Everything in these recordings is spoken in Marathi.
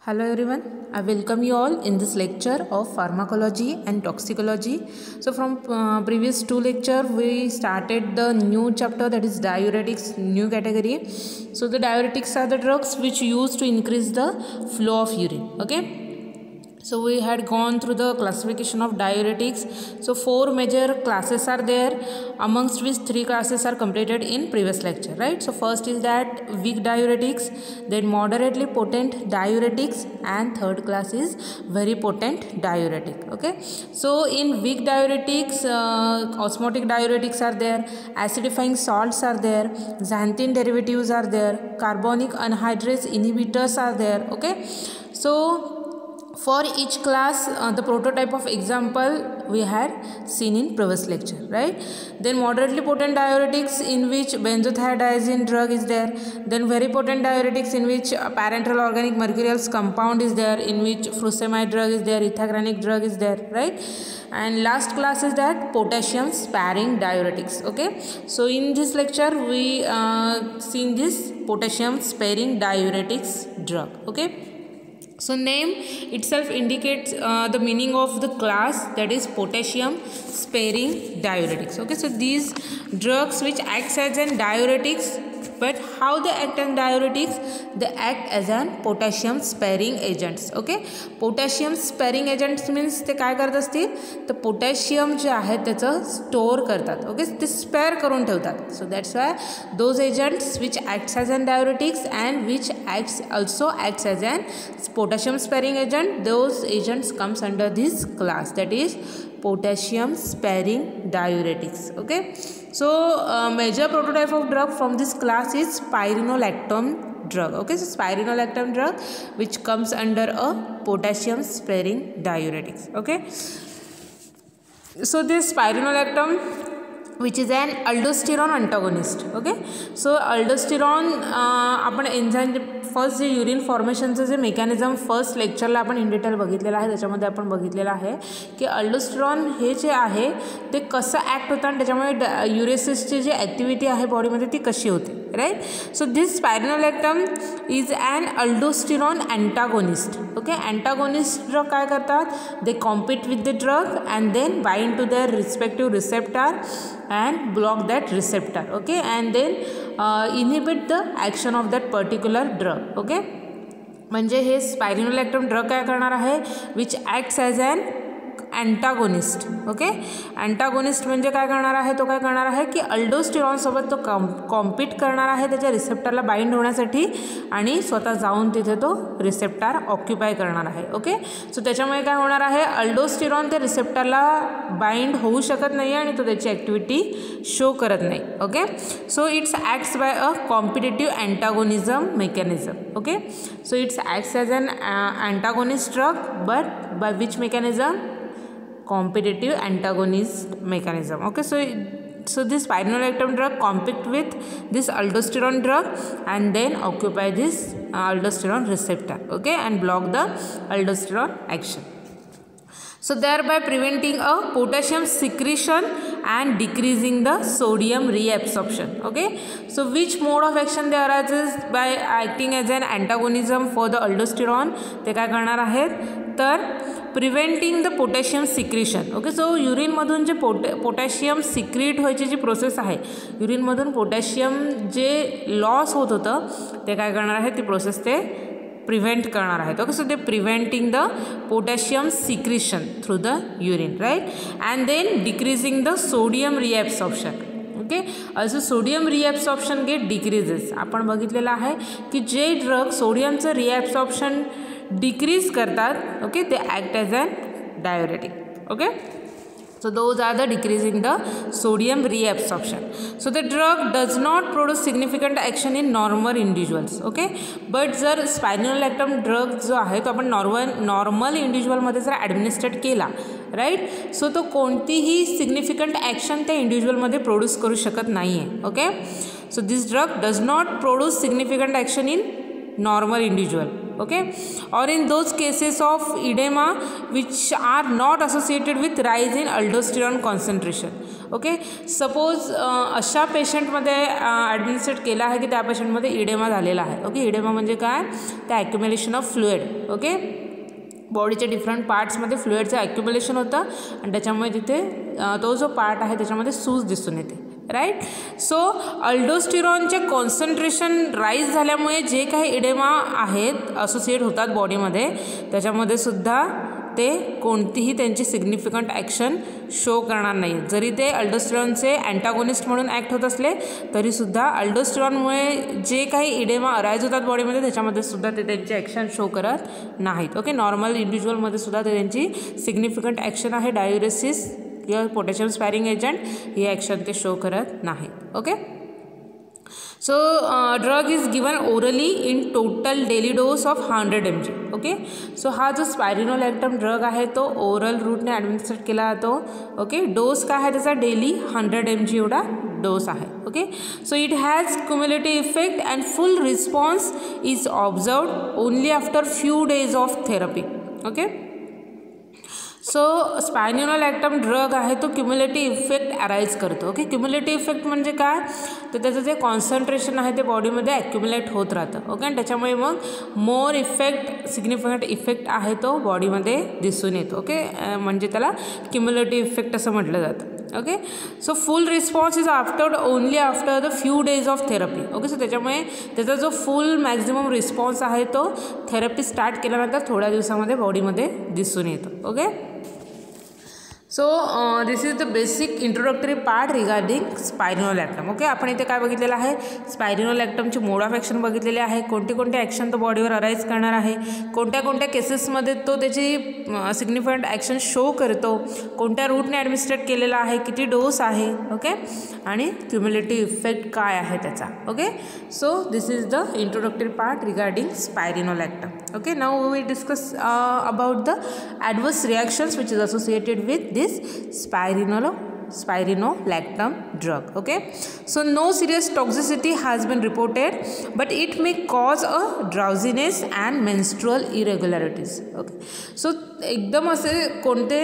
Hello everyone, I welcome you all in this lecture of pharmacology and toxicology. So from previous two lecture we started the new chapter, that is diuretics, new category. So the diuretics are the drugs which used to increase the flow of urine. Okay. So we had gone through the classification of diuretics. So four major classes are there, amongst which three classes are completed in previous lecture, right? So first is that weak diuretics, then moderately potent diuretics, and third class is very potent diuretic. Okay, so in weak diuretics, osmotic diuretics are there, acidifying salts are there, xanthine derivatives are there, carbonic anhydrase inhibitors are there. Okay, so for each class, the prototype of example we had seen in previous lecture, right? Then moderately potent diuretics, in which benzothiazide drug is there. Then very potent diuretics, in which parenteral organic mercurial compound is there, in which furosemide drug is there, ethacranic drug is there, right? And last class is that potassium sparing diuretics. Okay, so in this lecture we seen this potassium sparing diuretics drug. Okay, so name itself indicates the meaning of the class, that is potassium sparing diuretics. Okay, so these drugs which acts as an diuretics, but how they act as diuretics? They act as an potassium sparing agents. Okay, potassium sparing agents means ते काय करत असतील, तर पोटॅशियम जे आहे त्याचं स्टोअर करतात. ओके, ते स्पेअर करून ठेवतात. So that's why those agents which acts as an diuretics and which also acts as an potassium sparing agent, those agents comes under this class, that is potassium sparing diuretics. Okay, so major prototype of drug from this class is spironolactone drug. Okay, so spironolactone drug which comes under a potassium sparing diuretics. Okay, so this spironolactone which is an aldosterone antagonist. Okay, so aldosterone आपण एन्झाईम फर्स्ट जे युरिन फॉर्मेशनचं जे मेकॅनिझम फर्स्ट लेक्चरला आपण इन डिटेल बघितलेलं आहे, त्याच्यामध्ये आपण बघितलेलं आहे की अल्डोस्टेरॉन हे जे आहे ते कसं ॲक्ट होतं आणि त्याच्यामुळे युरेसिसची जी ॲक्टिव्हिटी आहे बॉडीमध्ये ती कशी होते, right? So this spironolactone is an aldosterone antagonist. Okay, antagonist drug काय करतात? They compete with the drug and then bind to their respective receptor and block that receptor. Okay, and then inhibit the action of that particular drug. Okay, म्हणजे हे स्पायरोनोलॅक्टम ड्रग काय करणार आहे? Which acts as an antagonist. Okay, antagonist म्हणजे काय करणार आहे? तो काय करणार आहे की अल्डोस्टेरॉनसोबत तो कॉम्पीट करणार आहे त्याच्या रिसेप्टरला बाइंड होण्यासाठी आणि स्वतः जाऊन तिथे तो रिसेप्टर ऑक्युपाय करणार आहे. ओके, सो त्याच्यामुळे काय होणार आहे? अल्डोस्टेरॉन त्या रिसेप्टरला बाइंड होऊ शकत नाही आणि तो त्याची ॲक्टिव्हिटी शो करत नाही. Okay, so it's acts by a competitive antagonism mechanism. Okay, so it's acts as an antagonist drug but by which mechanism? Competitive antagonist mechanism. Okay, so this spironolactone drug compete with this aldosterone drug and then occupy this aldosterone receptor. Okay, and block the aldosterone action, so thereby preventing a potassium secretion and decreasing the sodium reabsorption. Okay, so which mode of action they arises? By acting as an antagonism for the aldosterone, ते काय करणार आहेत? तर preventing the potassium secretion. Okay, so युरिनमधून जे पोटॅशियम सिक्रीट व्हायची जी प्रोसेस आहे, युरिनमधून पोटॅशियम जे लॉस होत होतं ते काय करणार आहे? ती प्रोसेस ते प्रिव्हेंट करणार आहेत. Okay, so they preventing the potassium secretion through the urine, right? And then decreasing the sodium reabsorption. Okay, also sodium reabsorption get decreases. आपण बघितलेलं आहे की जे ड्रग सोडियमचं रिॲब्सॉर्प्शन डिक्रीज करतात, ओके, ते act as an diuretic. Okay, so those are the decreasing the sodium reabsorption. So the drug does not produce significant action in normal individuals. Okay, but जर spironolactone drug जो आहे तो आपण नॉर्मल इंडिव्हिज्युअलमध्ये जर ॲडमिनिस्ट्रेट केला, राईट, सो तो कोणतीही सिग्निफिकंट ॲक्शन त्या इंडिव्हिज्युअलमध्ये प्रोड्यूस करू शकत नाही आहे. Okay, so this drug does not produce significant action in normal individual. Okay, or in those cases of edema which are not associated with rise in aldosterone concentration. Okay. Suppose अशा पेशंटमध्ये ॲडमिनिस्ट्रेट केला आहे की त्या पेशंटमध्ये इडेमा झालेला आहे. ओके. इडेमा म्हणजे काय, त्या ॲक्युम्युलेशन ऑफ फ्लुइड. ओके. बॉडीच्या डिफरंट पार्ट्समध्ये फ्लुइडचं ॲक्युम्युलेशन होतं आणि त्याच्यामुळे तिथे तो जो पार्ट आहे त्याच्यामध्ये सूज दिसून येते. राईट. सो अल्डोस्टिरॉनचे कॉन्सन्ट्रेशन राईज झाल्यामुळे जे काही इडेमा आहेत असोसिएट होतात बॉडीमध्ये त्याच्यामध्ये सुद्धा ते कोणतीही त्यांची सिग्निफिकंट ॲक्शन शो करणार नाही. जरी ते अल्डोस्टिरॉनचे अँटागोनिस्ट म्हणून ॲक्ट होत असले तरीसुद्धा अल्डोस्टिरॉनमुळे जे काही इडेमा अराईज होतात बॉडीमध्ये त्याच्यामध्ये सुद्धा ते त्यांची ॲक्शन शो करत नाहीत. ओके. नॉर्मल इंडिव्हिज्युअलमध्ये सुद्धा ते त्यांची सिग्निफिकंट ॲक्शन आहे डायुरेसिस किंवा पोटॅशियम स्पॅरिंग एजंट ही ॲक्शन ते शो करत नाहीत. Okay. So drug is given orally in total daily dose of 100 mg. Okay. So हा जो स्पायरिनोलॅक्टम ड्रग आहे तो ओरल रूटने ॲडमिनिस्ट्रेट केला जातो. ओके. डोस काय आहे त्याचा डेली 100 mg एवढा डोस आहे. Okay. So it has cumulative effect and full response is observed only after few days of therapy. Okay. So spironolactone drug आहे तो क्युम्युलेटिव्ह इफेक्ट अराईज करतो. ओके. क्युम्युलेटिव्ह इफेक्ट म्हणजे काय, तर त्याचं जे कॉन्सन्ट्रेशन आहे ते बॉडीमध्ये ॲक्युम्युलेट होत राहतं. ओके. आणि त्याच्यामुळे मग मोर इफेक्ट सिग्निफिकंट इफेक्ट आहे तो बॉडीमध्ये दिसून येतो. ओके. म्हणजे त्याला क्युम्युलेटिव्ह इफेक्ट असं म्हटलं जातं. Okay. So full response is after only after the few days of therapy. Okay. So त्याच्यामुळे त्याचा जो फुल मॅक्झिमम रिस्पॉन्स आहे तो थेरपी स्टार्ट केल्यानंतर थोड्या दिवसामध्ये बॉडीमध्ये दिसून येतो. Okay. So this is the basic introductory part regarding spironolactone. Okay. आपण इथे काय बघितलेलं आहे, स्पायरिनोलॅक्टमची मोड ऑफ ॲक्शन बघितलेले आहे, कोणते कोणते ॲक्शन तो बॉडीवर अराईज करणार आहे, कोणत्या कोणत्या केसेसमध्ये तो त्याची सिग्निफिकंट ॲक्शन शो करतो, कोणत्या रूटने ॲडमिनिस्ट्रेट केलेला आहे, किती डोस आहे. ओके. आणि क्युम्युलेटिव्ह इफेक्ट काय आहे त्याचा. Okay. So this is the introductory part regarding spironolactone. Okay. Now we discuss about the adverse reactions which is associated with this spironolactam drug. Okay. So no serious toxicity has been reported, but it may cause a drowsiness and menstrual irregularities. Okay. So एकदम असे कोणते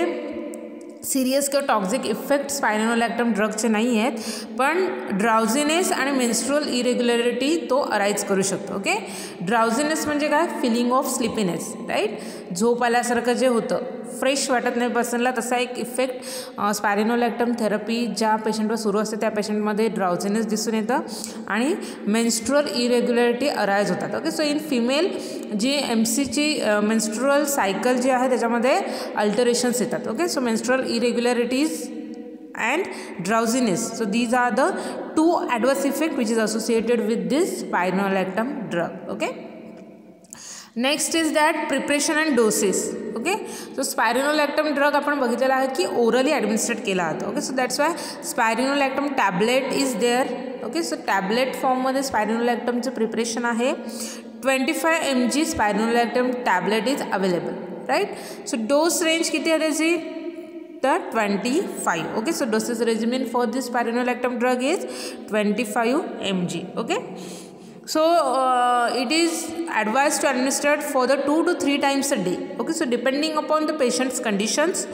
सिरियस किंवा टॉक्झिक इफेक्ट स्पायरिनोलॅक्टम ड्रगचे नाही आहेत, पण ड्राउझिनेस आणि मेन्स्ट्रुअल इरेग्युलरिटी तो अराईज करू शकतो. ओके. ड्राउझिनेस म्हणजे काय, फिलिंग ऑफ स्लिपीनेस. राईट. झोप आल्यासारखं जे होतं, फ्रेश वाटत नाही पर्सनला, तसा एक इफेक्ट स्पायरिनोलॅक्टम थेरपी ज्या पेशंटवर सुरू असते त्या पेशंटमध्ये ड्राउझिनेस दिसून येतं आणि मेन्स्ट्रुअल इरेग्युलरिटी अराईज होतात. ओके. सो इन फिमेल जी MCची मेन्स्ट्रुअल सायकल जी आहे त्याच्यामध्ये अल्टरेशन्स येतात. Okay. So menstrual irregularities and drowsiness. So these are the two adverse effects which is associated with this spironolactam drug. Okay. Next is that preparation and doses. Okay. So spironolactam drug आपण बघितलेला आहे की orally administrate केला जातो. Okay. So that's why spironolactam tablet is there. Okay. So tablet form मध्ये spironolactamचं प्रिपरेशन आहे. 25 mg spironolactam tablet is available. Right. So dose range किती आहे त्याची, तर 25. Okay. So doses regimen for this spironolactone drug is 25 mg. Okay. So it is advised to administered for the 2 to 3 times a day. Okay. So depending upon the patient's conditions,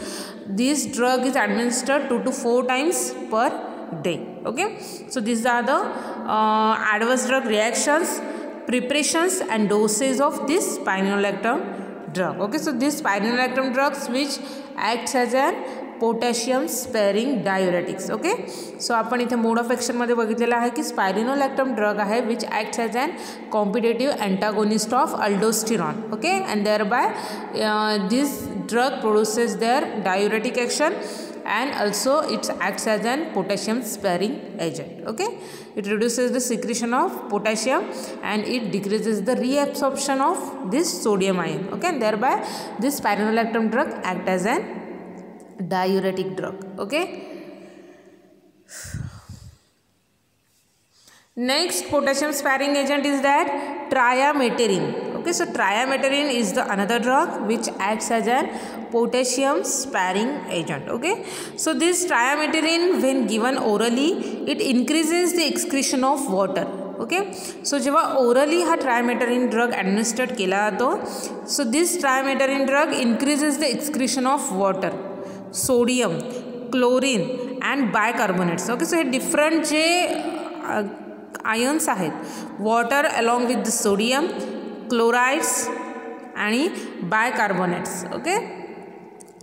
this drug is administered 2 to 4 times per day. Okay. So these are the adverse drug reactions, preparations and doses of this spironolactam drug. Okay. So these spironolactam drugs which acts as an potassium sparing diuretics. Okay. So आपण इथे मोड ऑफ ॲक्शनमध्ये बघितलेलं आहे की स्पायरिनोलॅक्टम ड्रग आहे which acts as an competitive antagonist of aldosterone. Okay. And thereby this drug produces their diuretic action and also it acts as an potassium sparing agent. Okay. It reduces the secretion of potassium and it decreases the reabsorption of this sodium ion. Okay. And thereby this spironolactam drug act as an diuretic drug. Okay. Next potassium sparing agent is that triameterin. Okay. So triameterin is the another drug which acts as an potassium sparing agent. Okay. So this triameterin when given orally it increases the excretion of water. Okay. So जेव्हा ओरली हा ट्रायमेटरिन ड्रग ॲडमिनिस्ट्रेट केला जातो, so this triamterene drug increases the excretion of water, sodium, chlorine and bicarbonates. Okay, so हे डिफरंट जे आयन्स आहेत, water along with the sodium, chlorides आणि बायकार्बोनेट्स. ओके,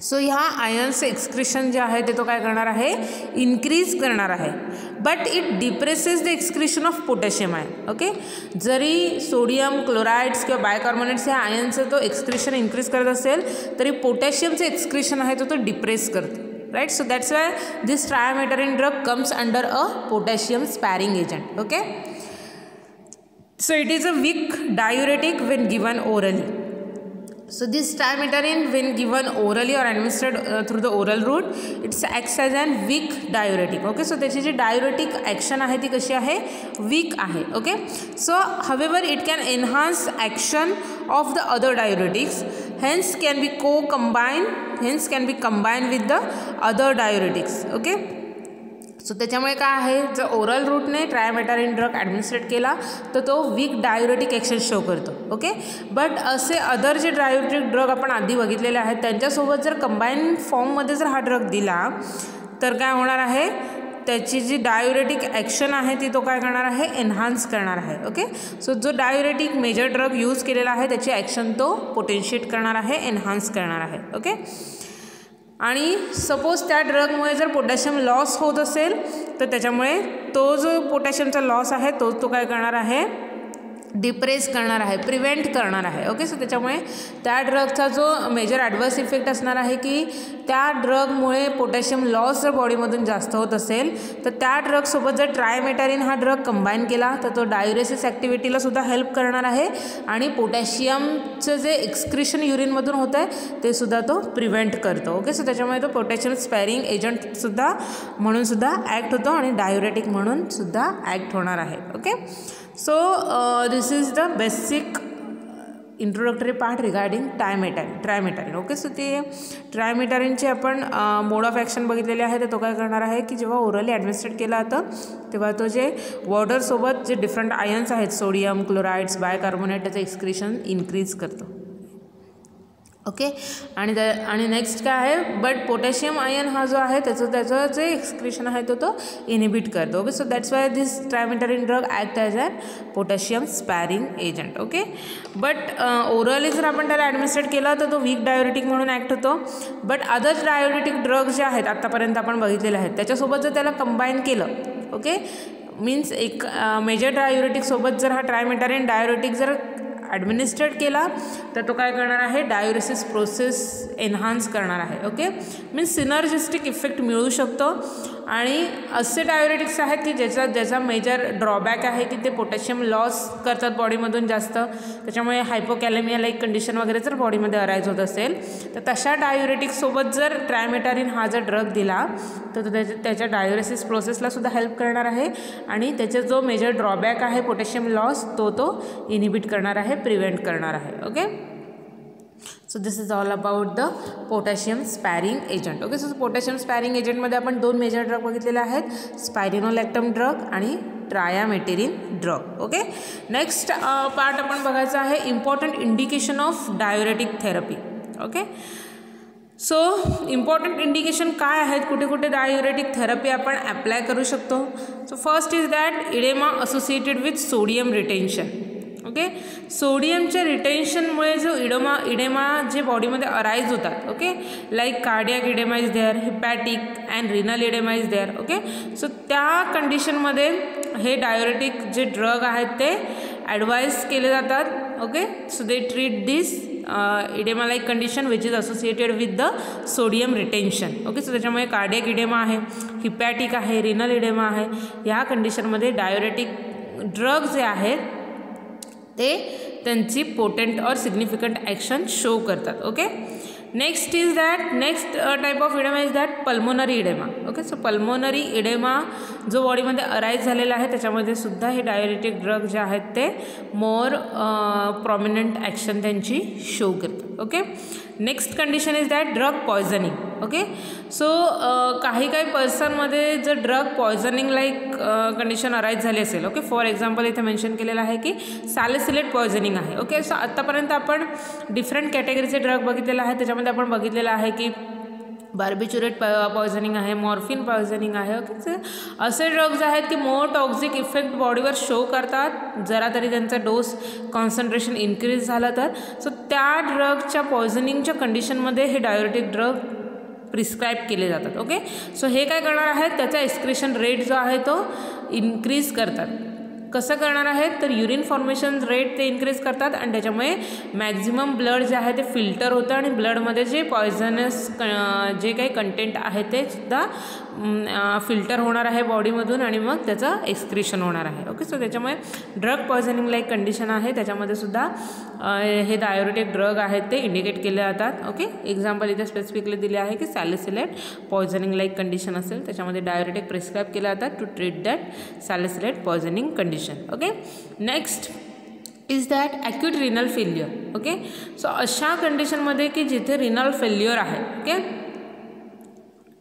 सो ह्या आयन्सचं एक्सक्रिशन जे आहे ते तो काय करणार आहे, इन्क्रीज करणार आहे. But it depresses the excretion of potassium ion. Okay, जरी सोडियम, क्लोराइड्स किंवा बायकार्बोनेट्स ह्या आयन्सचं तो एक्सक्रिशन इन्क्रीज करत असेल तरी पोटॅशियमचं एक्सक्रिशन आहे तो डिप्रेस करतो. Right, so that's why this triamterene drug comes under a potassium sparing agent. Okay, so it is a weak diuretic when given orally. So this trimeterin when given orally or administered through the oral route, it acts as an weak diuretic. Okay, so त्याची जी diuretic action आहे ती कशी आहे, weak आहे. Okay, so however it can enhance action of the other diuretics, hence can be combined with the other diuretics. Okay, so त्याच्यामुळे काय आहे, जर ओरल रूटने ट्रायमेटारिन ड्रग ॲडमिनिस्ट्रेट केला तर तो वीक डायुरेटिक ॲक्शन शो करतो. ओके, बट असे अदर जे डायुरेटिक ड्रग आपण आधी बघितलेले आहेत त्यांच्यासोबत जर कंबाईन फॉर्ममध्ये जर हा ड्रग दिला तर काय होणार आहे, त्याची जी डायुरेटिक ॲक्शन आहे ती तो काय करणार आहे, एन्हान्स करणार आहे. ओके, सो जो डायुरेटिक मेजर ड्रग यूज केलेला आहे त्याची ॲक्शन तो पोटेन्शिएट करणार आहे, एन्हान्स करणार आहे. ओके, आणि सपोज त्या ड्रगमुळे जर पोटॅशियम लॉस होत असेल तर त्याच्यामुळे तो जो पोटॅशियमचा लॉस आहे तो काय करणार आहे, डिप्रेस करणार आहे, प्रिव्हेंट करणार आहे. ओके, सो त्याच्यामुळे त्या ड्रगचा जो मेजर ॲडवर्स इफेक्ट असणार आहे की त्या ड्रगमुळे पोटॅशियम लॉस जर बॉडीमधून जास्त होत असेल तर त्या ड्रगसोबत जर ट्रायमेटारिन हा ड्रग कंबाईन केला तर तो डायुरेसिस ॲक्टिव्हिटीला सुद्धा हेल्प करणार आहे आणि पोटॅशियमचं जे एक्सक्रिशन युरिनमधून होतं आहे ते सुद्धा तो प्रिव्हेंट करतो. ओके, सो त्याच्यामुळे तो पोटॅशियम स्पॅरिंग एजंटसुद्धा म्हणून सुद्धा ॲक्ट होतो आणि डायुरेटिक म्हणून सुद्धा ॲक्ट होणार आहे. Okay, so this is the basic introductory part regarding triamterene. Okay, so ते ट्रायमेटारिनचे आपण मोड ऑफ ॲक्शन बघितलेले आहे. तर तो काय करणार आहे की जेव्हा ओरली ॲडमिनिस्ट्रेट केला जातं तेव्हा तो जे वॉटरसोबत जे डिफरंट आयन्स आहेत, सोडियम, क्लोराइड्स, बायकार्बोनेट, त्याचं एक्सक्रिशन इन्क्रीज करतो. ओके, आणि नेक्स्ट काय आहे, बट पोटॅशियम आयन हा जो आहे त्याचं जे एक्सक्रिशन आहे तो इनिबिट करतो. Okay, so that's why this triamterene drug act as a potassium sparing agent. Okay, but orally जर आपण त्याला ॲडमिनिस्ट्रेट केला तर तो वीक डायुरेटिक म्हणून ॲक्ट होतो. बट अदर डायुरेटिक ड्रग जे आहेत आत्तापर्यंत आपण बघितलेले आहेत त्याच्यासोबत जर त्याला कंबाईन केलं, ओके, मीन्स एक मेजर डायुरेटिकसोबत जर हा ट्रायमेटारिन डायुरेटिक जर ॲडमिनिस्ट्रेट केला तर तो काय करणार आहे, डायुरेसिस प्रोसेस एन्हान्स करणार आहे. ओके, मीन्स सिनर्जिस्टिक इफेक्ट मिळू शकतो. आणि असे डायुरेटिक्स आहेत की ज्याचा मेजर ड्रॉबॅक आहे की ते पोटॅशियम लॉस करतात बॉडीमधून जास्त, त्याच्यामुळे हायपोकॅलेमिया लाईक कंडिशन वगैरे जर बॉडीमध्ये अराईज होत असेल तर तशा डायुरेटिक्ससोबत जर ट्रायमेटारिन हा जर ड्रग दिला तर तो त्याच्या डायुरेसिस प्रोसेसला सुद्धा हेल्प करणार आहे आणि त्याचा जो मेजर ड्रॉबॅक आहे पोटॅशियम लॉस तो इनिबिट करणार आहे, प्रिव्हेंट करणार आहे. Okay, so this is all about the potassium sparing agent. Okay, so potassium sparing एजंटमध्ये आपण 2 मेजर ड्रग बघितलेले आहेत, स्पायरिनोलॅक्टम ड्रग आणि triamterene drug. Okay, next part आपण बघायचा आहे important indication of diuretic therapy. Okay, so important indication काय आहेत, कुठे कुठे डायुरेटिक थेरपी आपण ॲप्लाय करू शकतो. So first is that edema associated with sodium retention. Okay, सोडियमच्या रिटेन्शनमुळे जो इडेमा जे बॉडीमध्ये अराईज होतात, okay, like cardiac edema is there, hepatic and renal edema is there. Okay, so त्या कंडिशनमध्ये हे डायुरेटिक जे ड्रग आहेत ते ॲडवाईज केले जातात. Okay, so they treat this edema like condition which is associated with the sodium retention. Okay, so त्याच्यामुळे कार्डियाक इडेमा आहे, हिपॅटिक आहे, रिनल इडेमा आहे, ह्या कंडिशनमध्ये डायुरेटिक ड्रग जे आहेत ते त्यांची पोटेंट और सिग्निफिकंट ॲक्शन शो करतात. Okay, next type of edema is that pulmonary edema. Okay, so pulmonary edema जो बॉडीमध्ये अराईज झालेला आहे त्याच्यामध्ये सुद्धा हे डायुरेटिक ड्रग जे आहेत ते मोर प्रॉमिनंट ॲक्शन त्यांची शो करतात. Okay, next condition is that drug poisoning. Okay, so काही पर्सनमध्ये जर drug poisoning like condition arise झाली असेल, ओके, फॉर एक्झाम्पल इथे मेन्शन केलेलं आहे की सॅलिसिलेट पॉयझनिंग आहे. ओके, सो आत्तापर्यंत आपण डिफरंट कॅटेगरीचे ड्रग बघितलेले आहेत. त्याच्यामध्ये आपण बघितलेलं आहे की बार्बिच्युरेट पॉयझनिंग आहे, मॉर्फिन पॉयझनिंग आहे. ओके, असे ड्रग्ज आहेत की मोर टॉक्झिक इफेक्ट बॉडीवर शो करतात जरा तरी त्यांचा डोस कॉन्सन्ट्रेशन इन्क्रीज झाला तर. सो त्या ड्रगच्या पॉयझनिंगच्या कंडिशनमध्ये हे डायुरेटिक ड्रग प्रिस्क्राईब केले जातात. ओके, सो हे काय करणार आहेत, त्याचा एक्सक्रिशन रेट जो आहे तो इन्क्रीज करतात. कसं करणार आहेत तर युरिन फॉर्मेशन रेट ते इन्क्रीज करतात आणि त्याच्यामुळे मॅक्झिमम ब्लड जे आहे ते फिल्टर होतं आणि ब्लडमध्ये जे पॉयझनस जे काही कंटेंट आहे ते सुद्धा फिल्टर होणार आहे बॉडीमधून आणि मग त्याचं एक्सक्रिशन होणार आहे. ओके, सो त्याच्यामुळे ड्रग पॉयझनिंग लाईक कंडिशन आहे त्याच्यामध्ये सुद्धा हे डायुरेटिक ड्रग आहेत ते इंडिकेट केले जातात. ओके, एक्झाम्पल इथे स्पेसिफिकली दिले आहे की सॅलिसिलेट पॉयझनिंग लाईक कंडिशन असेल त्याच्यामध्ये डायुरेटिक प्रिस्क्राईब केले जातात to treat that salicylate poisoning condition. Okay, next is that acute renal failure. Okay, so अशा कंडिशनमध्ये की जिथे रिनल फेल्युअर आहे, ओके,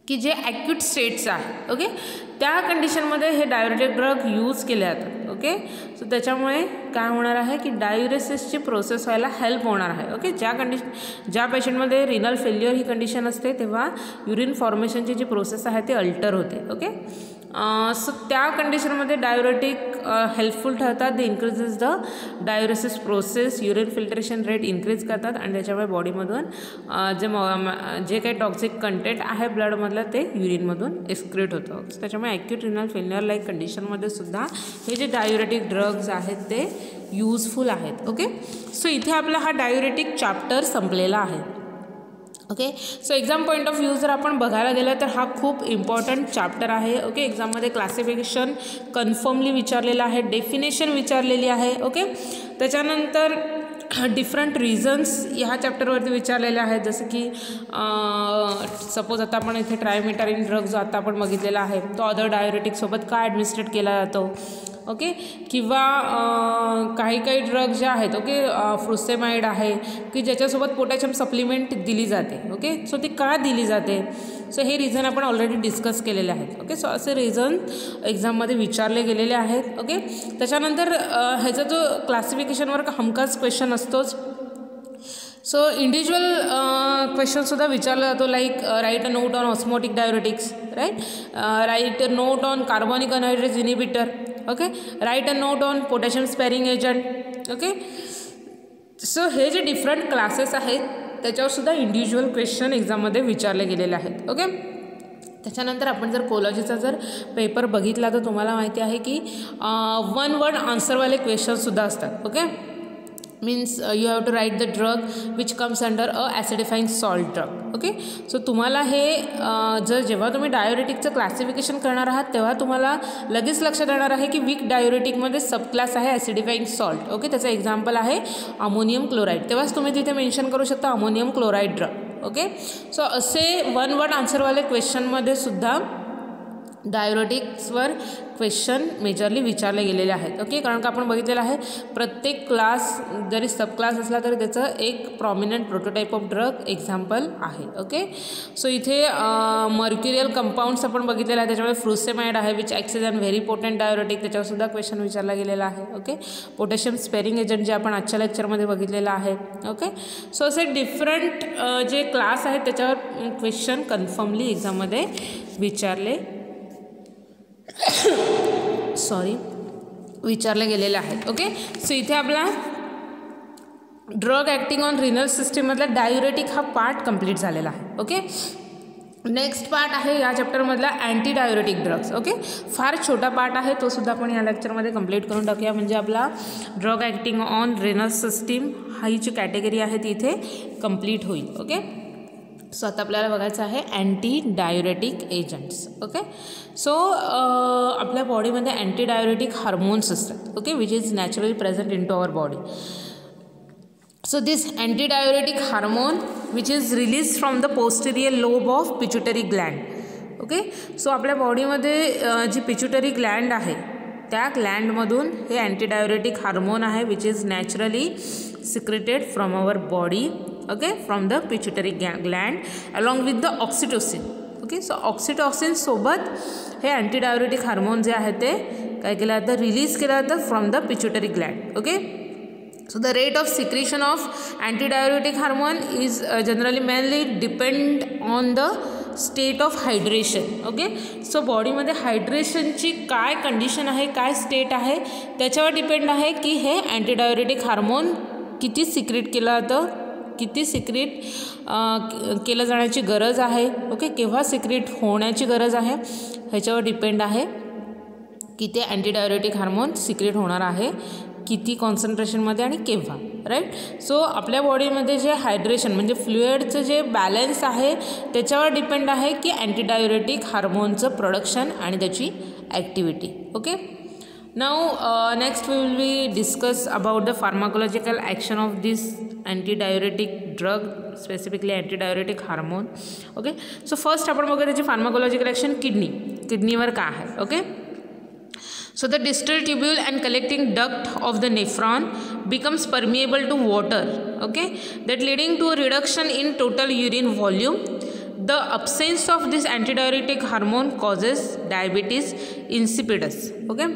की जे ॲक्यूट स्टेट्स आहे, ओके, त्या कंडिशनमध्ये हे डायुरेटिक ड्रग यूज केले जातात. ओके, सो त्याच्यामुळे काय होणार आहे की डायुरेसिसची प्रोसेस व्हायला हेल्प होणार आहे. ओके, ज्या पेशंटमध्ये रिनल फेल्युअर ही कंडिशन असते तेव्हा युरिन फॉर्मेशनची जी प्रोसेस आहे ती अल्टर होते. ओके, सो त्या कंडिशनमध्ये डायुरेटिक हेल्पफुल ठरतात. They increases the diuresis process, urine filtration rate increase करतात आणि त्याच्यामुळे बॉडीमधून जे काही टॉक्सिक कंटेंट आहे ब्लडमधलं ते युरिनमधून एक्सक्रीट होतं. त्याच्यामुळे ॲक्यूट रिनल फेल्युअर लाईक कंडिशनमध्ये सुद्धा हे जे डायुरेटिक ड्रग्ज आहेत ते यूजफुल आहेत. ओके, सो इथे आपला हा डायुरेटिक चॅप्टर संपलेला आहे. Okay, so exam point of view जर आपण बघायला गेलं तर हा खूप इम्पॉर्टंट चॅप्टर आहे. ओके, एक्झाममध्ये क्लासिफिकेशन कन्फर्मली विचारलेलं आहे, डेफिनेशन विचारलेली आहे. ओके, त्याच्यानंतर डिफरंट रिझन्स ह्या चॅप्टरवरती विचारलेले आहेत. जसं की सपोज आता आपण इथे ट्रायमेटारिन ड्रग जो आता आपण बघितलेला आहे तो अदर डायुरेटिकसोबत का ॲडमिनिस्ट्रेट केला जातो. ओके, किंवा काही ड्रग जे आहेत, ओके, फ्रुसेमाइड आहे की ज्याच्यासोबत पोटॅशियम सप्लिमेंट दिली जाते. ओके, सो ती का दिली जाते, सो हे रिझन आपण ऑलरेडी डिस्कस केलेले आहेत. ओके, सो असे रिझन एक्झाममध्ये विचारले गेलेले आहेत. ओके, त्याच्यानंतर ह्याचा जो क्लासिफिकेशनवर हमखास क्वेश्चन असतोच. सो इंडिव्हिज्युअल क्वेश्चनसुद्धा विचारला जातो like write a note on osmotic diuretics, right, write a note on carbonic anhydrase inhibitor. Okay, write a note on potassium sparing agent. Okay, so हे जे डिफरंट क्लासेस आहेत त्याच्यावरसुद्धा इंडिव्हिज्युअल क्वेश्चन एक्झाममध्ये विचारले गेलेले आहेत. ओके, त्याच्यानंतर आपण जर कोलॉजीचा जर पेपर बघितला तर तुम्हाला माहिती आहे की 1 वर्ड आन्सरवाले क्वेश्चनसुद्धा असतात. Okay, means you have to write the drug which comes under a acidifying salt drug. Okay, so तुम्हाला हे जेव्हा तुम्ही डायुरेटिकचं क्लासिफिकेशन करणार आहात तेव्हा तुम्हाला लगेच लक्षात येणार आहे की वीक डायुरेटिकमध्ये सबक्लास आहे ॲसिडिफाईंग सॉल्ट. ओके, त्याचं एक्झाम्पल आहे अमोनियम क्लोराईड, तेव्हाच तुम्ही तिथे मेन्शन करू शकता ammonium chloride drug. Okay, so असे 1 वर्ड आन्सरवाले क्वेश्चनमध्ये सुद्धा डायुरेटिक्सवर क्वेश्चन मेजरली विचारले गेलेले आहेत. ओके, कारण का आपण बघितलेलं आहे प्रत्येक क्लास जरी सब क्लास असला तरी त्याचं एक prominent prototype of drug example आहे. ओके, सो इथे मर्क्युरियल कंपाऊंड्स आपण बघितलेलं आहे, त्याच्यामुळे फ्रुसेमाइड आहे which acts as an very potent diuretic, त्याच्यावरसुद्धा क्वेश्चन विचारला गेलेला आहे. ओके, पोटॅशियम स्पेरिंग एजंट जे आपण आजच्या लेक्चरमध्ये बघितलेलं आहे. ओके, सो असे डिफरंट जे क्लास आहेत त्याच्यावर क्वेश्चन कन्फर्मली एक्झाममध्ये विचारले विचारले गेलेले आहेत. ओके, सो इथे आपला ड्रग ॲक्टिंग ऑन रिनल सिस्टीममधला डायुरेटिक हा पार्ट कंप्लीट झालेला आहे. ओके, नेक्स्ट पार्ट आहे या चॅप्टरमधला अँटी डायुरेटिक ड्रग्स. ओके, फार छोटा पार्ट आहे तो सुद्धा आपण या लेक्चरमध्ये कंप्लीट करून टाकूया म्हणजे आपला drug acting on renal system ही जी कॅटेगरी आहे ती इथे कंप्लीट होईल. ओके, सो आता आपल्याला बघायचं आहे anti diuretic agents. Okay, so आपल्या बॉडीमध्ये अँटी डायुरेटिक हार्मोन्स असतात. Okay, which is naturally present in to our body. So this anti diuretic hormone which is release from the posterior lobe of pituitary gland. Okay, so आपल्या बॉडीमध्ये जी पिच्युटरी ग्लँड आहे त्या ग्लँडमधून हे अँटी डायुरेटिक हार्मोन आहे which is naturally secreted from our body. Okay, from the pituitary gland along with the oxytocin. Okay, so oxytocin सोबत हे अँटी डायुरेटिक हार्मोन जे आहे ते काय केलं जातं रिलीज केलं जातं from the pituitary gland. Okay, so the rate of secretion of anti diuretic hormone is generally mainly depend on the state of hydration. Okay, so बॉडीमध्ये हायड्रेशनची काय कंडिशन आहे, काय स्टेट आहे त्याच्यावर डिपेंड आहे की हे अँटीडायुरेटिक हार्मोन किती सिक्रेट केलं जातं, किती सिक्रेट केलं जाण्याची गरज आहे. ओके, केव्हा सिक्रेट होण्याची गरज आहे ह्याच्यावर डिपेंड आहे की ते अँटीडायुरेटिक हार्मोन सिक्रेट होणार आहे किती कॉन्सन्ट्रेशनमध्ये आणि केव्हा. राईट, सो आपल्या बॉडीमध्ये जे हायड्रेशन म्हणजे फ्लुइडचं जे बॅलन्स आहे त्याच्यावर डिपेंड आहे की अँटीडायुरेटिक हार्मोनचं प्रोडक्शन आणि त्याची ॲक्टिव्हिटी. Okay, now next we will be discuss about the pharmacological action of this antidiuretic drug, specifically antidiuretic hormone. Okay, so first आपण बघूया त्याची फार्माकोलॉजिकल ॲक्शन किडनीवर काय आहे. Okay, so the distal tubule and collecting duct of the nephron becomes permeable to water, okay, that leading to a reduction in total urine volume. The absence of this antidiuretic hormone causes diabetes insipidus. Okay,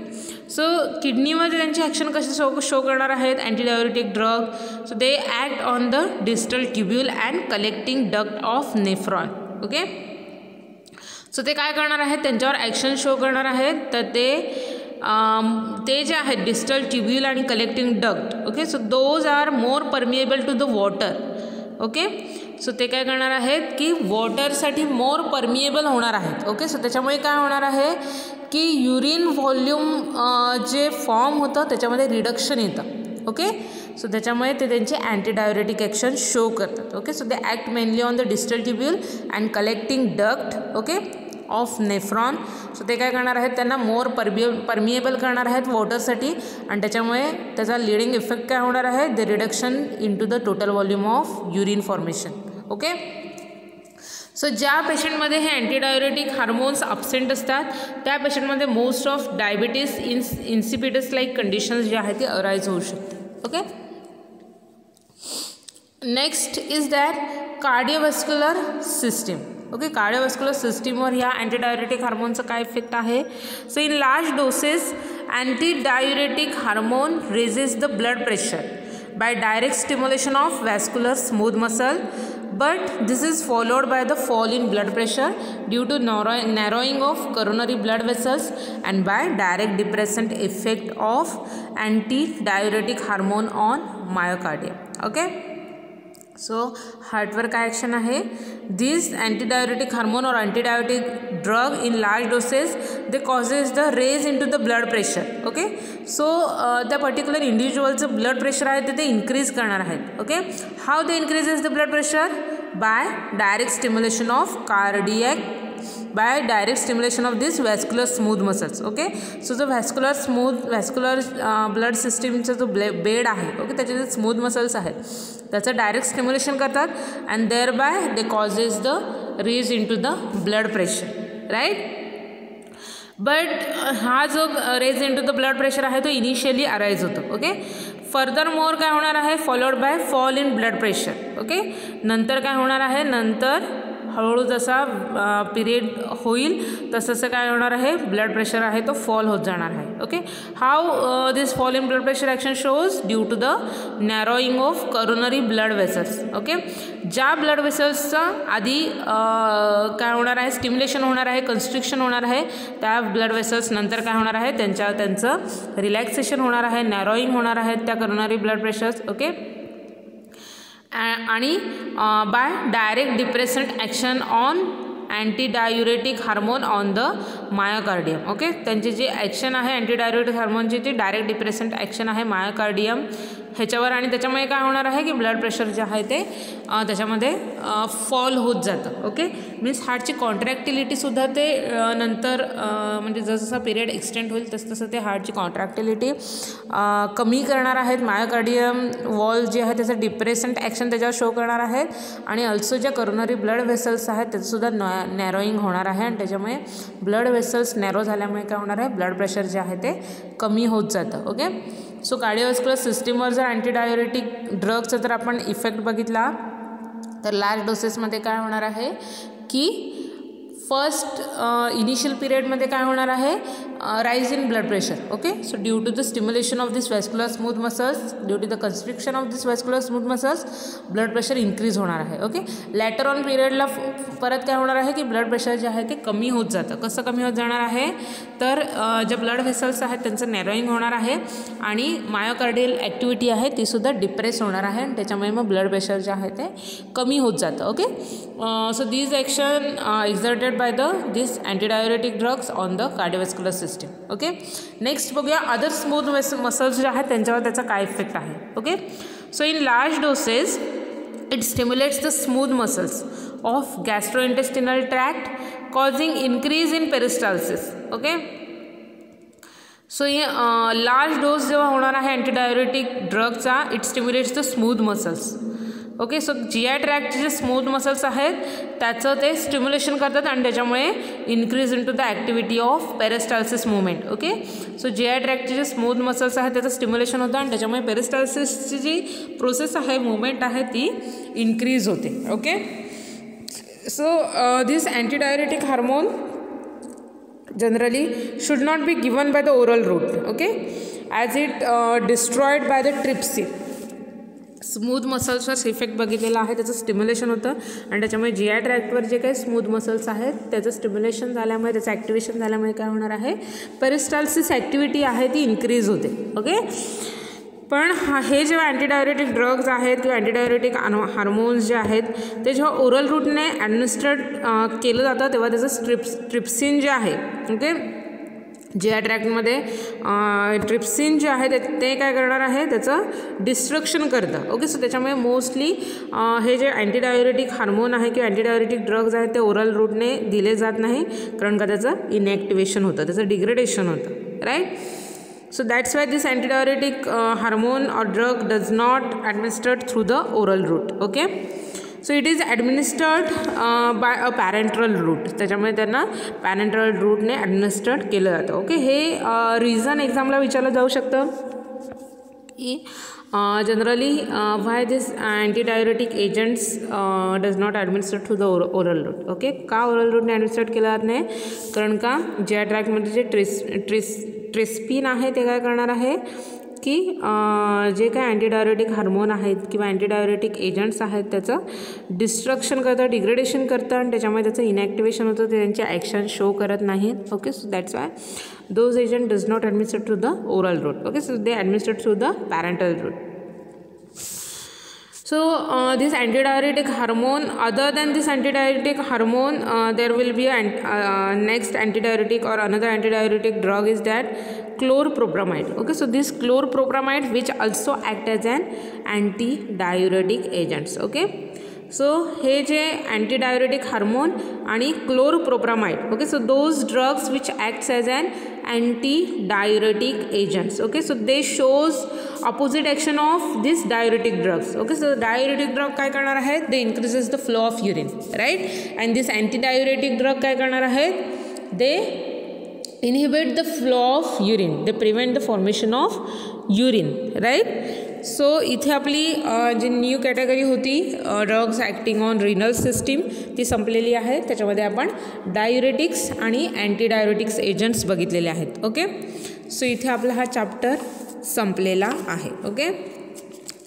so किडनीमध्ये त्यांची ॲक्शन कशी शो करणार आहेत antidiuretic drug. So they act on the distal tubule and collecting duct of nephron. Okay, so ते काय करणार आहेत त्यांच्यावर ॲक्शन शो करणार आहेत. तर ते जे आहेत डिस्टल ट्युब्यूल आणि collecting duct. Okay, so those are more permeable to the water. Okay, so ते काय करणार आहेत की वॉटरसाठी मोर परमिएबल होणार आहेत. ओके, सो त्याच्यामुळे काय होणार आहे की युरिन व्हॉल्यूम जे फॉर्म होतं त्याच्यामध्ये रिडक्शन येतं. ओके, सो त्याच्यामुळे ते त्यांचे अँटीडायुरेटिक ॲक्शन शो करतात. Okay, so they act mainly on the distal tubule and collecting duct. Okay, of nephron. So ते काय करणार आहेत त्यांना मोर परमिएबल करणार आहेत वॉटरसाठी आणि त्याच्यामुळे त्याचा लिडिंग इफेक्ट काय होणार आहे the reduction in to the total volume of urine formation. Okay, so ज्या पेशंटमध्ये हे अँटीडायुरेटिक हार्मोन्स अब्सेंट असतात त्या पेशंटमध्ये most of diabetes insipidus like conditions जे आहेत ते अराईज होऊ शकते. Okay, next is that cardiovascular system. Okay, cardiovascular सिस्टीमवर ह्या अँटीडायुरेटिक हार्मोनचा काय इफेक्ट आहे. So in large doses antidiuretic hormone raises the blood pressure by direct stimulation of vascular smooth muscle, but this is followed by the fall in blood pressure due to narrowing of coronary blood vessels and by direct depressant effect of antidiuretic hormone on myocardium. Okay, so हार्टवर काय ॲक्शन आहे दिस अँटीडायुरेटिक हार्मोन और antidiuretic drug in large doses they causes the raise in to the blood pressure. Okay, so त्या पर्टिक्युलर इंडिव्हिज्युअलचं ब्लड प्रेशर आहे ते इन्क्रीज करणार आहेत. Okay, how they increases the blood pressure by direct stimulation of cardiac by direct stimulation of this vascular smooth muscles. Okay, so the vascular blood systemचा जो बेड आहे ओके त्याचे जे स्मूथ मसल्स आहेत त्याचं डायरेक्ट स्टिम्युलेशन करतात and thereby they causes the raise in to the blood pressure. Right, but हा जो raise in to the blood pressure आहे तो इनिशियली अराईज होतो. ओके, फर्दर मोर काय होणार आहे followed by fall in blood pressure. Okay, नंतर काय होणार आहे नंतर हळूहळू जसा पिरियड होईल तसं काय होणार आहे ब्लड प्रेशर आहे तो फॉल होत जाणार आहे. Okay, how this fall in blood pressure action shows due to the narrowing of coronary blood vessels. Okay, ज्या ब्लड वेसल्सचा आधी काय होणार आहे स्टिम्युलेशन होणार आहे कन्स्ट्रिक्शन होणार आहे त्या ब्लड वेसल्स नंतर काय होणार आहे त्यांचं रिलॅक्सेशन होणार आहे नॅरोईंग होणार आहे त्या करोनरी ब्लड प्रेशर्स. ओके, आणि by direct depressant action on antidiuretic hormone on the myocardium. Okay, त्यांची जी ॲक्शन आहे अँटीडायुरेटिक हार्मोनची ती डायरेक्ट डिप्रेसंट ॲक्शन आहे मायोकार्डियम ह्याच्यावर आणि त्याच्यामुळे काय होणार आहे की ब्लड प्रेशर जे आहे ते त्याच्यामध्ये फॉल होत जातं. ओके, मीन्स हार्टची कॉन्ट्रॅक्टिलिटीसुद्धा ते नंतर म्हणजे जसं पिरियड एक्सटेंड होईल तसं ते हार्टची कॉन्ट्रॅक्टिलिटी कमी करणार आहेत. मायोकार्डियम वॉल जे आहे त्याचं डिप्रेसंट ॲक्शन त्याच्यावर शो करणार आहेत आणि ऑल्सो ज्या करोनरी ब्लड वेसल्स आहेत त्याचंसुद्धा नॅरोईंग होणार आहे आणि त्याच्यामुळे ब्लड वेसल्स नॅरो झाल्यामुळे काय होणार आहे ब्लड प्रेशर जे आहे ते कमी होत जातं. ओके, सो कार्डिओव्हॅस्क्युलर सिस्टीमवर जर अँटीडायुरेटिक ड्रग्सचा जर आपण इफेक्ट बघितला तर लार्ज डोसेसमध्ये काय होणार आहे की फर्स्ट इनिशियल पिरियडमध्ये काय होणार आहे, rise in blood pressure. Okay, so due to the stimulation of this vascular smooth muscles, due to the constriction of this vascular smooth muscles blood pressure increase होणार आहे. ओके, लॅटर ऑन पिरियडला परत काय होणार आहे की ब्लड प्रेशर जे आहे ते कमी होत जातं. कसं कमी होत जाणार आहे, तर जे ब्लड व्हेसल्स आहेत त्यांचं नॅरोईंग होणार आहे आणि मायोकार्डियल ॲक्टिव्हिटी आहे तीसुद्धा डिप्रेस होणार आहे आणि त्याच्यामुळे मग ब्लड प्रेशर जे आहे ते कमी होत जातं. Okay, so these action exerted by these antidiuretic drugs on the cardiovascular system. Okay, next बघूया अदर स्मूथ मसल्स जे आहेत त्यांच्यावर त्याचा काय इफेक्ट आहे. Okay, so in large doses it stimulates the smooth muscles of gastrointestinal tract causing increase in peristalsis. Okay, so ये लार्ज डोस जेव्हा होणार आहे अँटीडायुरेटिक ड्रगचा it stimulates the smooth muscles. Okay, so GI ट्रॅक्टचे जे स्मूथ मसल्स आहेत त्याचं ते स्टिम्युलेशन करतात आणि त्याच्यामुळे increase in to the activity of peristalsis movement. Okay, so GI ट्रॅक्टचे जे स्मूथ मसल्स आहेत त्याचं स्टिम्युलेशन होतं आणि त्याच्यामुळे पेरिस्टाल्सिसची जी प्रोसेस आहे मुवमेंट आहे ती इन्क्रीज होते. Okay, so this antidiuretic hormone generally should not be given by the oral route. Okay, as it destroyed by the trypsin. Smooth मसल्सवर इफेक्ट बघितलेला आहे, त्याचं स्टिम्युलेशन होतं आणि त्याच्यामुळे GI ट्रॅक्टवर जे काही स्मूथ मसल्स आहेत त्याचं स्टिम्युलेशन झाल्यामुळे त्याचं ॲक्टिवेशन झाल्यामुळे काय होणार आहे, पेरिस्टाल्सिस ॲक्टिव्हिटी आहे ती इन्क्रीज होते. ओके, पण हे जेव्हा अँटीडायुरेटिक ड्रग्ज आहेत किंवा अँटीडायुरेटिक हार्मोन्स जे आहेत ते जेव्हा ओरल रूटने ॲडमिनिस्ट्रेट केलं जातं तेव्हा त्याचं ट्रिप्सिन जे आहे, ओके, GI ट्रॅक्टमध्ये ट्रिप्सिन जे आहे ते काय करणार आहे, त्याचं डिस्ट्रक्शन करतं. ओके, सो त्याच्यामुळे मोस्टली हे जे अँटीडायुरेटिक हार्मोन आहे किंवा अँटीडायुरेटिक ड्रग्ज आहेत ते ओरल रूटने दिले जात नाही, कारण का त्याचं इनॲक्टिवेशन होतं, त्याचं डिग्रेडेशन होतं. Right, so that's why this antidiuretic hormone or drug does not administered through the oral route. Okay, so it is administered by a parenteral route. त्याच्यामुळे त्यांना parenteral route ने administered केलं जातं. ओके, हे रिझन एक्झामला विचारलं जाऊ शकतं की generally why this antidiuretic agents does not administer through the oral route. Okay, का oral route ने ॲडमिनिस्ट्रेट केलं जात नाही, कारण का GI ट्रॅक्टमध्ये जे ट्रिस्पिन आहे ते काय करणार आहे की जे काय अँटीडायुरेटिक हार्मोन आहेत किंवा अँटीडायुरेटिक एजंट्स आहेत त्याचं डिस्ट्रक्शन करतं, डिग्रेडेशन करतं आणि त्याच्यामुळे त्याचं इनॲक्टिवेशन होतं, ते त्यांचे ॲक्शन शो करत नाहीत. Okay, so that's why those agent does not administer through the oral route. Okay, so they administer through the parental route. So this antidiuretic hormone, other than this antidiuretic hormone, there will be a next antidiuretic or another antidiuretic drug is that chlorpropamide. Okay, so this chlorpropamide which also act as an antidiuretic agents. Okay, so हे जे अँटीडायुरेटिक हार्मोन आणि chlorpropamide. Okay, so those drugs which acts as an antidiuretic agents. Okay, so they shows opposite action of this diuretic drugs. Okay, so diuretic drug काय करणार आहेत, they increases the flow of urine, right, and this antidiuretic drug काय करणार आहेत, they inhibit the flow of urine, they prevent the formation of urine, right. So इथे आपली जी न्यू कॅटेगरी होती drugs acting on renal system ती संपलेली आहे. त्याच्यामध्ये आपण डायुरेटिक्स आणि अँटीडायुरेटिक्स एजंट्स बघितलेले आहेत. ओके, सो इथे आपला हा चॅप्टर संपलेला आहे. ओके,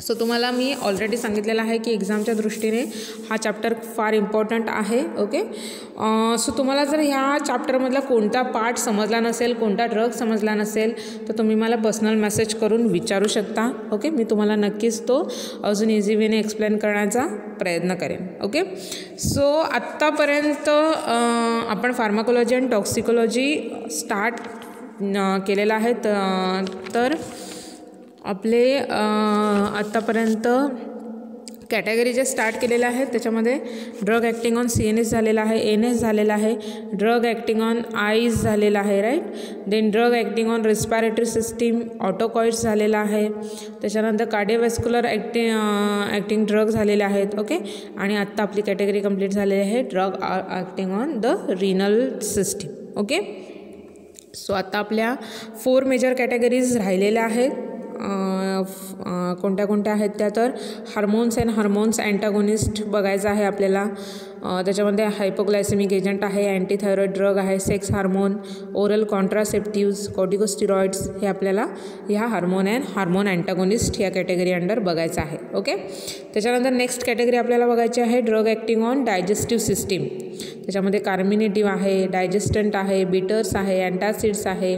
सो तुम्हाला मी ऑलरेडी सांगितलेलं आहे की एक्झामच्या दृष्टीने हा चॅप्टर फार इम्पॉर्टंट आहे. ओके, सो तुम्हाला जर ह्या चॅप्टरमधला कोणता पार्ट समजला नसेल, कोणता ड्रग समजला नसेल तर तुम्ही मला पर्सनल मेसेज करून विचारू शकता. ओके, मी तुम्हाला नक्कीच तो अजून इझी वेने एक्सप्लेन करण्याचा प्रयत्न करेन. ओके, सो आत्तापर्यंत आपण फार्माकोलॉजी आणि टॉक्सिकोलॉजी स्टार्ट केलेलं आहे. तर आपले आत्तापर्यंत कॅटेगरी जे स्टार्ट केलेल्या आहेत त्याच्यामध्ये ड्रग ॲक्टिंग ऑन CNS झालेला आहे, NS झालेला आहे, ड्रग ॲक्टिंग ऑन आईज झालेला आहे, right. Then drug acting on respiratory system autocoids झालेला आहे. त्याच्यानंतर कार्डिओव्हॅस्क्युलर ॲक्टिंग ड्रग झालेले आहेत. ओके, आणि आत्ता आपली कॅटेगरी कंप्लीट झालेली आहे drug acting on the renal system. Okay, so आता आपल्या 4 मेजर कॅटेगरीज राहिलेल्या आहेत. कोणत्या कोणत्या आहेत त्या, तर हार्मोन्स अँड हार्मोन्स अँटागोनिस्ट बघायचं आहे आपल्याला. त्याच्यामध्ये हायपोग्लायसेमिक एजंट आहे, अँटीथायरॉइड ड्रग आहे, सेक्स हार्मोन, ओरल कॉन्ट्रासेप्टिव्ज, कॉर्टिकोस्टिरॉइड्स, हे आपल्याला ह्या हार्मोन अँड हार्मोन अँटागोनिस्ट ह्या कॅटेगरी अंडर बघायचं आहे. ओके. त्याच्यानंतर नेक्स्ट कॅटेगरी आपल्याला बघायची आहे drug acting on digestive system. त्याच्यामध्ये कार्मिनेटिव्ह आहे, डायजेस्टंट आहे, बिटर्स आहे, अँटासिड्स आहे.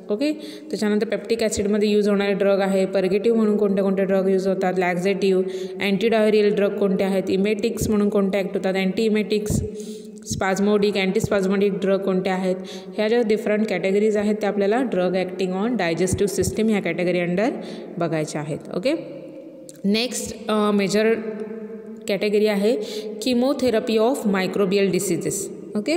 ओके. त्याच्यानंतर पेप्टिक ॲसिडमध्ये यूज होणारे ड्रग आहे, पर्गेटिव्ह म्हणून कोणते कोणते ड्रग यूज होतात, लॅक्झेटिव्ह, अँटीडायरियल ड्रग कोणते आहेत, इमेटिक्स म्हणून कोणते ॲक्ट होतात, anti emetics, spasmodic, antispasmodic drug कोणते आहेत. ह्या ज्या डिफरंट कॅटेगरीज आहेत त्या आपल्याला drug acting on digestive system ह्या कॅटेगरी अंडर बघायच्या आहेत. ओके. नेक्स्ट मेजर कॅटेगरी आहे chemotherapy of microbial diseases. Okay.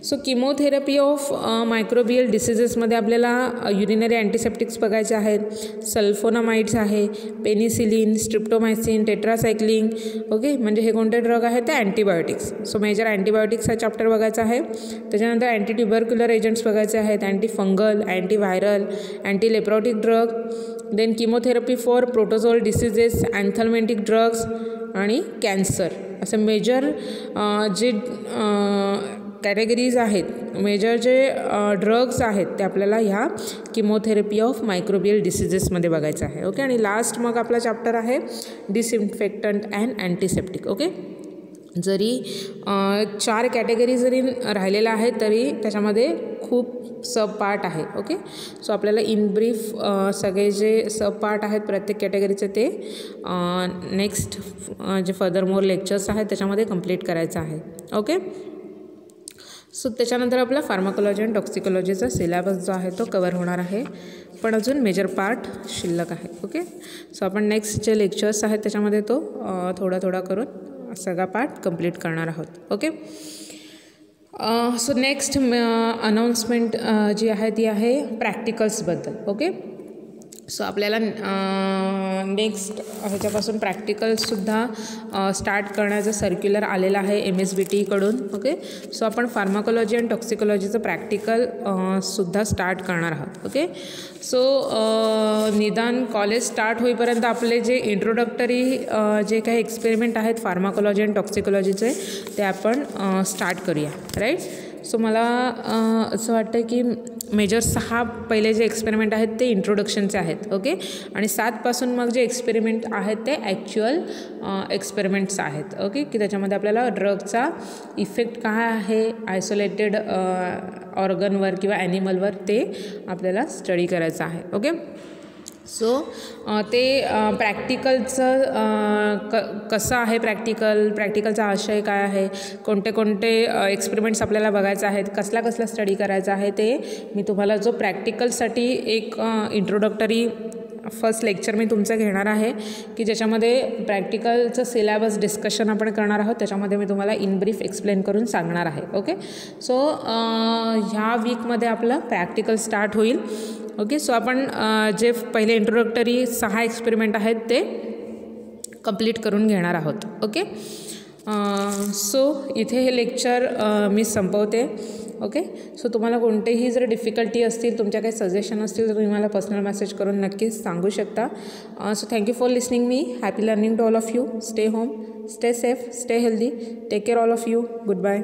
So chemotherapy of microbial डिसीजेसमध्ये आपल्याला युरिनरी अँटीसेप्टिक्स बघायचे आहेत, सल्फोनामाइड्स आहे, पेनिसिलिन, स्ट्रिप्टोमायसिन, टेट्रासायक्लिन. ओके. म्हणजे हे कोणते ड्रग आहेत ते अँटीबायोटिक्स. सो मेजर अँटीबायोटिक्स हा चॅप्टर बघायचा आहे. त्याच्यानंतर अँटी ट्युबरक्युलर एजंट्स बघायचे आहेत, anti fungal, anti viral, anti leprotic drug, then chemotherapy for protozoal diseases, anthelmintic drugs आणि कॅन्सर. असे मेजर जे कॅटेगरीज आहेत, मेजर जे ड्रग्स आहेत ते आपल्याला ह्या किमोथेरपी ऑफ मायक्रोबियल डिसीजेसमध्ये बघायचं आहे. ओके. आणि लास्ट मग आपला चॅप्टर आहे डिसइन्फेक्टंट अँड अँटीसेप्टिक. ओके. जरी 4 कॅटेगरी जरी राहिलेल्या आहेत तरी त्याच्यामध्ये खूप सब पार्ट आहे. ओके. सो आपल्याला इन ब्रीफ सगळे जे सब पार्ट आहेत प्रत्येक कॅटेगरीचे ते नेक्स्ट जे फर्दरमोर लेक्चर्स आहेत त्याच्यामध्ये कंप्लीट करायचं आहे. ओके. सो त्याच्यानंतर आपला फार्माकोलॉजी आणि टॉक्सिकोलॉजीचा सिलेबस जो आहे तो कवर होणार आहे, पण अजून मेजर पार्ट शिल्लक आहे. ओके. सो आपण नेक्स्ट जे लेक्चर्स आहेत त्याच्यामध्ये तो थोडा करून सगळा पार्ट कंप्लीट करणार आहोत. ओके. सो नेक्स्ट अनाऊन्समेंट जी आहे ती आहे प्रॅक्टिकल्सबद्दल. ओके. सो आपल्याला नेक्स्ट ह्याच्यापासून प्रॅक्टिकल्ससुद्धा स्टार्ट करण्याचं सर्क्युलर आलेलं आहे MSBTकडून. ओके. सो आपण फार्माकोलॉजी आणि टॉक्सिकोलॉजीचं प्रॅक्टिकल सुद्धा स्टार्ट करणार आहोत. ओके. सो निदान कॉलेज स्टार्ट होईपर्यंत आपले जे इंट्रोडक्टरी जे काही एक्सपेरिमेंट आहेत फार्माकोलॉजी आणि टॉक्सिकोलॉजीचे ते आपण स्टार्ट करूया. राईट. सो मला असं वाटतं की मेजर 6 पहिले जे एक्सपेरिमेंट आहेत ते इंट्रोडक्शनचे आहेत. ओके. आणि 7पासून मग जे एक्सपेरिमेंट आहेत ते ॲक्च्युअल एक्सपेरिमेंट्स आहेत. ओके. की त्याच्यामध्ये आपल्याला ड्रगचा इफेक्ट काय आहे आयसोलेटेड ऑर्गनवर किंवा ॲनिमलवर ते आपल्याला स्टडी करायचं आहे. ओके. सो ते प्रॅक्टिकलचं कसं आहे, प्रॅक्टिकलचा आशय काय आहे, कोणते कोणते एक्सपेरिमेंट्स आपल्याला बघायचे आहेत, कसला स्टडी करायचा आहे ते मी तुम्हाला जो प्रॅक्टिकलसाठी एक इंट्रोडक्टरी फर्स्ट लेक्चर मी तुमचं घेणार आहे की ज्याच्यामध्ये प्रॅक्टिकलचं सिलेबस डिस्कशन आपण करणार आहोत. त्याच्यामध्ये मी तुम्हाला इन ब्रीफ एक्सप्लेन करून सांगणार आहे. ओके. सो ह्या वीकमध्ये आपलं प्रॅक्टिकल स्टार्ट होईल. ओके. सो आपण जे पहिले इंट्रोडक्टरी 6 एक्सपेरिमेंट आहेत ते कंप्लीट करून घेणार आहोत. ओके. सो इथे हे लेक्चर मी संपवते. ओके. सो तुम्हाला कोणतेही जर डिफिकल्टी असतील, तुमच्या काही सजेशन असतील तर तुम्ही मला पर्सनल मेसेज करून नक्कीच सांगू शकता. So thank you for listening me. Happy learning to all of you. Stay home, stay safe, stay healthy. Take care all of you. Good bye.